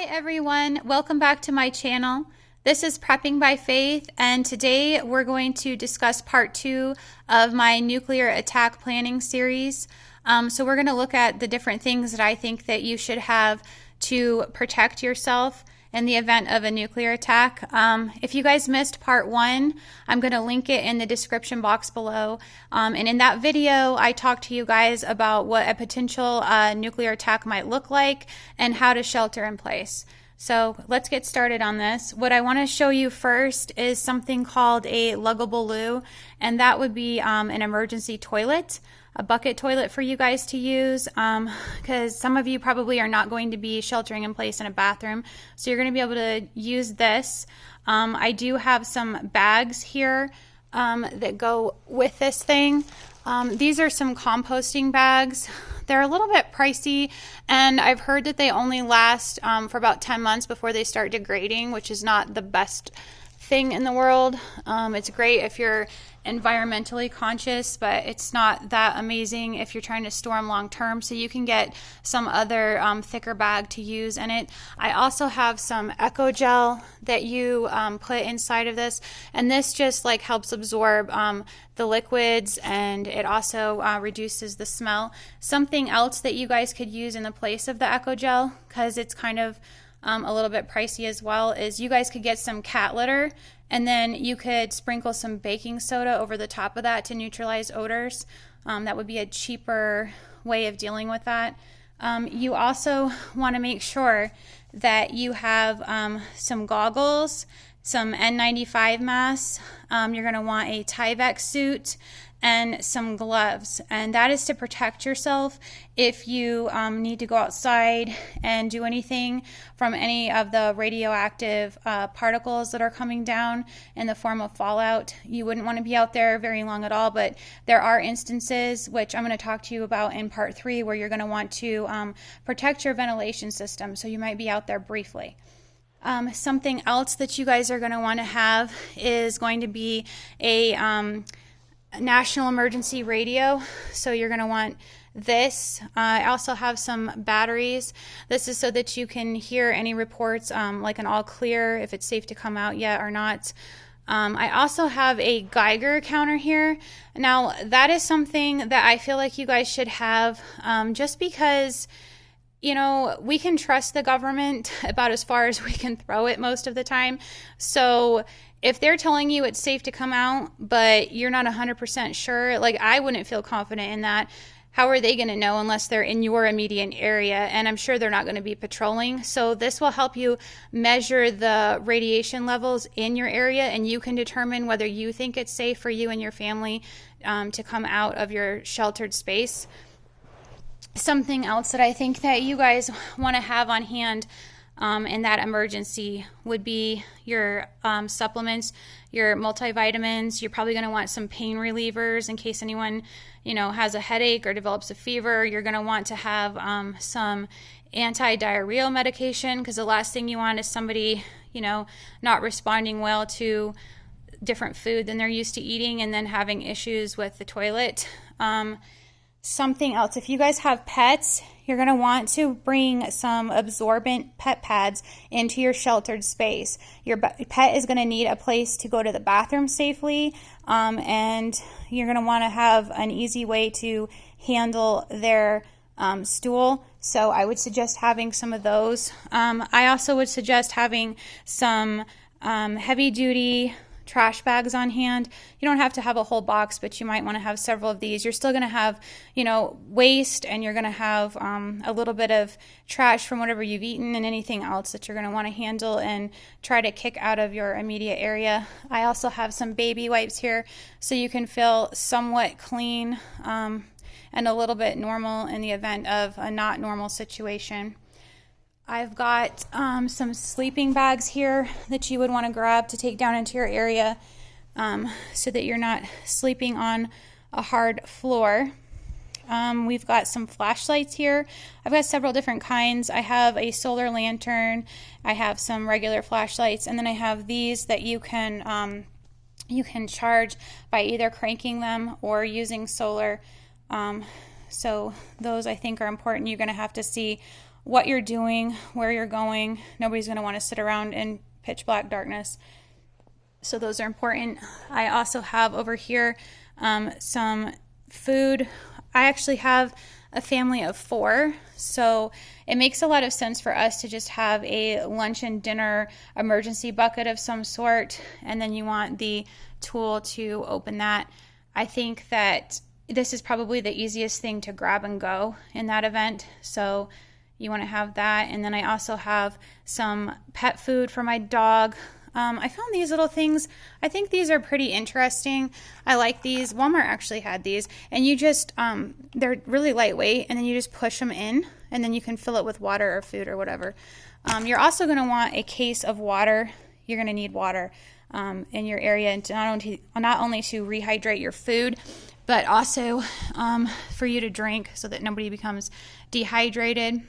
everyone, welcome back to my channel. This is Prepping by Faith, and today we're going to discuss part 2 of my nuclear attack planning series. So we're going to look at the different things that I think that you should have to protect yourself in the event of a nuclear attack. If you guys missed part 1, I'm going to link it in the description box below. And in that video, I talked to you guys about what a potential nuclear attack might look like and how to shelter in place. So let's get started on this. What I want to show you first is something called a luggable loo, and that would be an emergency toilet. A bucket toilet for you guys to use, because some of you probably are not going to be sheltering in place in a bathroom, so you're going to be able to use this. I do have some bags here that go with this thing. These are some composting bags. They're a little bit pricey, and I've heard that they only last for about 10 months before they start degrading, which is not the best thing in the world. It's great if you're environmentally conscious, but it's not that amazing if you're trying to store them long term, so you can get some other thicker bag to use in it. I also have some eco gel that you put inside of this, and this just like helps absorb the liquids, and it also reduces the smell. Something else that you guys could use in the place of the eco gel, because it's kind of a little bit pricey as well, is you guys could get some cat litter, and then you could sprinkle some baking soda over the top of that to neutralize odors. That would be a cheaper way of dealing with that. You also want to make sure that you have some goggles, some N95 masks. You're going to want a Tyvek suit and some gloves, and that is to protect yourself if you need to go outside and do anything from any of the radioactive particles that are coming down in the form of fallout. You wouldn't want to be out there very long at all, but there are instances, which I'm going to talk to you about in part 3, where you're going to want to protect your ventilation system, so you might be out there briefly. Something else that you guys are going to want to have is going to be a national emergency radio. So you're going to want this. I also have some batteries. This is so that you can hear any reports, like an all clear, if it's safe to come out yet or not. I also have a Geiger counter here. Now that is something that I feel like you guys should have, just because, you know, we can trust the government about as far as we can throw it most of the time. So if they're telling you it's safe to come out, but you're not 100% sure, like I wouldn't feel confident in that. How are they going to know unless they're in your immediate area? And I'm sure they're not going to be patrolling. So this will help you measure the radiation levels in your area, and you can determine whether you think it's safe for you and your family to come out of your sheltered space. Something else that I think that you guys want to have on hand in that emergency would be your supplements, your multivitamins. You're probably going to want some pain relievers in case anyone, you know, has a headache or develops a fever. You're going to want to have some anti-diarrheal medication, because the last thing you want is somebody, you know, not responding well to different food than they're used to eating and then having issues with the toilet. Something else, if you guys have pets, you're going to want to bring some absorbent pet pads into your sheltered space. Your pet is going to need a place to go to the bathroom safely, and you're going to want to have an easy way to handle their stool. So I would suggest having some of those. I also would suggest having some heavy-duty trash bags on hand. You don't have to have a whole box, but you might want to have several of these. You're still going to have, you know, waste, and you're going to have a little bit of trash from whatever you've eaten and anything else that you're going to want to handle and try to kick out of your immediate area. I also have some baby wipes here, so you can feel somewhat clean and a little bit normal in the event of a not normal situation. I've got some sleeping bags here that you would want to grab to take down into your area, so that you're not sleeping on a hard floor. We've got some flashlights here. I've got several different kinds. I have a solar lantern, I have some regular flashlights, and then I have these that you can charge by either cranking them or using solar. So those I think are important. You're going to have to see what you're doing, where you're going. Nobody's going to want to sit around in pitch black darkness. So those are important. I also have over here some food. I actually have a family of 4, so it makes a lot of sense for us to just have a lunch and dinner emergency bucket of some sort, and then you want the tool to open that. I think that this is probably the easiest thing to grab and go in that event, so you want to have that. And then I also have some pet food for my dog. I found these little things. I think these are pretty interesting. I like these. Walmart actually had these, and you just, they're really lightweight, and then you just push them in, and then you can fill it with water or food or whatever. You're also going to want a case of water. You're going to need water in your area, and not only to rehydrate your food, but also for you to drink so that nobody becomes dehydrated.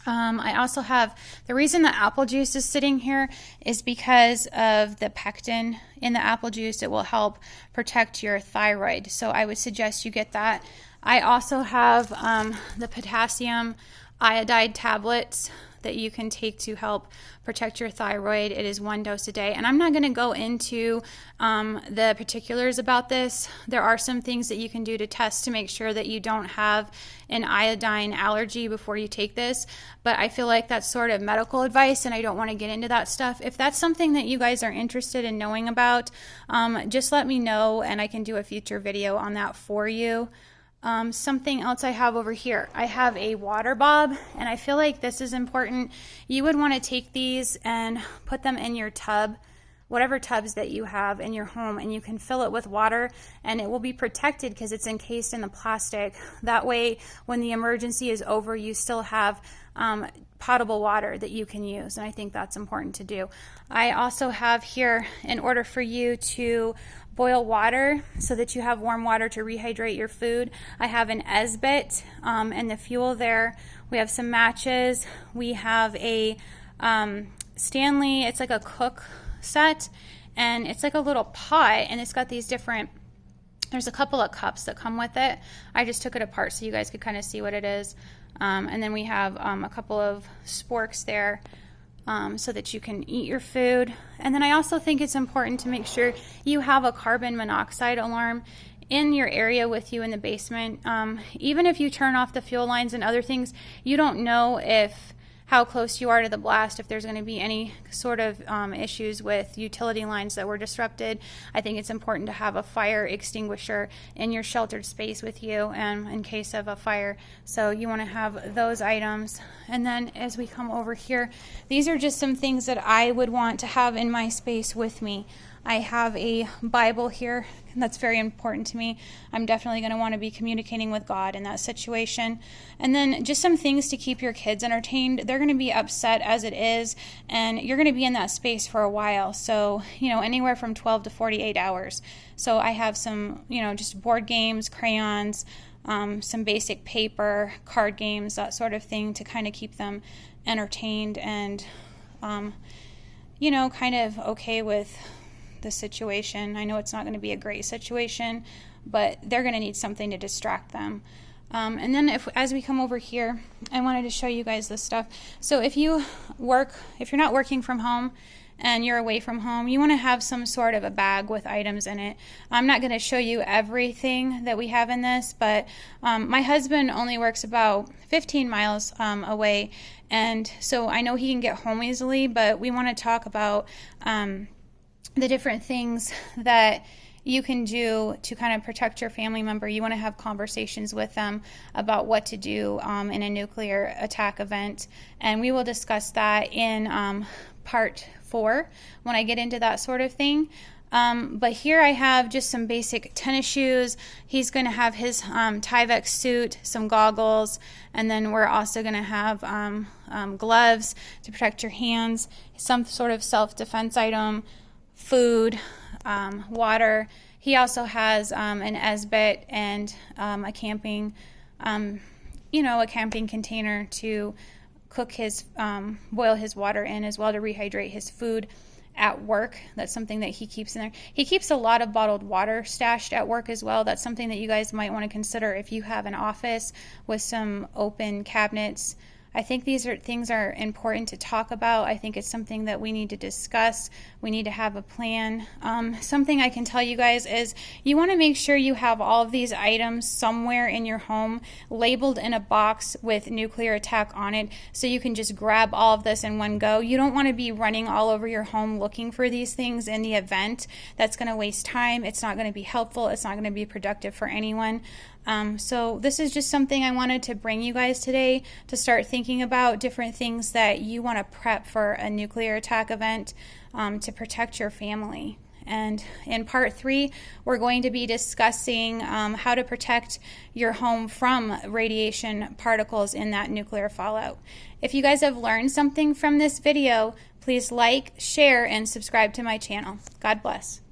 I also have, the reason the apple juice is sitting here is because of the pectin in the apple juice. It will help protect your thyroid, so I would suggest you get that. I also have the potassium iodide tablets that you can take to help protect your thyroid. It is 1 dose a day, and I'm not going to go into the particulars about this. There are some things that you can do to test to make sure that you don't have an iodine allergy before you take this, but I feel like that's sort of medical advice, and I don't want to get into that stuff. If that's something that you guys are interested in knowing about, just let me know, and I can do a future video on that for you. Something else I have over here, I have a water bob, and I feel like this is important. You would want to take these and put them in your tub, whatever tubs that you have in your home, and you can fill it with water, and it will be protected because it's encased in the plastic. That way, when the emergency is over, you still have potable water that you can use, and I think that's important to do. I also have here, in order for you to boil water so that you have warm water to rehydrate your food, I have an Esbit and the fuel there. We have some matches. We have a Stanley, it's like a cook set, and it's like a little pot, and it's got these different, there's a couple of cups that come with it. I just took it apart so you guys could kind of see what it is. And then we have a couple of sporks there so that you can eat your food. And then I also think it's important to make sure you have a carbon monoxide alarm in your area with you in the basement. Even if you turn off the fuel lines and other things, you don't know how close you are to the blast, if there's going to be any sort of issues with utility lines that were disrupted. I think it's important to have a fire extinguisher in your sheltered space with you in case of a fire. So you want to have those items. And then as we come over here, these are just some things that I would want to have in my space with me. I have a Bible here, and that's very important to me. I'm definitely going to want to be communicating with God in that situation. And then just some things to keep your kids entertained. They're going to be upset as it is, and you're going to be in that space for a while. So, anywhere from 12 to 48 hours. So I have some, just board games, crayons, some basic paper, card games, that sort of thing to kind of keep them entertained and, kind of okay with the situation. I know it's not going to be a great situation, but they're going to need something to distract them. And then as we come over here, I wanted to show you guys this stuff. So if you're not working from home and you're away from home, you want to have some sort of a bag with items in it. I'm not going to show you everything that we have in this, but my husband only works about 15 miles away, and so I know he can get home easily, but we want to talk about the different things that you can do to kind of protect your family member. You want to have conversations with them about what to do in a nuclear attack event, and we will discuss that in part 4 when I get into that sort of thing. But here I have just some basic tennis shoes. He's going to have his Tyvek suit, some goggles, and then we're also going to have gloves to protect your hands, some sort of self-defense item, food, water. He also has an Esbit and a camping, a camping container to cook boil his water in, as well to rehydrate his food at work. That's something that he keeps in there. He keeps a lot of bottled water stashed at work as well. That's something that you guys might want to consider if you have an office with some open cabinets. I think these things are important to talk about. I think it's something that we need to discuss. We need to have a plan. Something I can tell you guys is you want to make sure you have all of these items somewhere in your home labeled in a box with nuclear attack on it, so you can just grab all of this in one go. You don't want to be running all over your home looking for these things in the event. That's going to waste time. It's not going to be helpful. It's not going to be productive for anyone. So this is just something I wanted to bring you guys today, to start thinking about different things that you want to prep for a nuclear attack event, to protect your family. And in part 3, we're going to be discussing how to protect your home from radiation particles in that nuclear fallout. If you guys have learned something from this video, please like, share, and subscribe to my channel. God bless.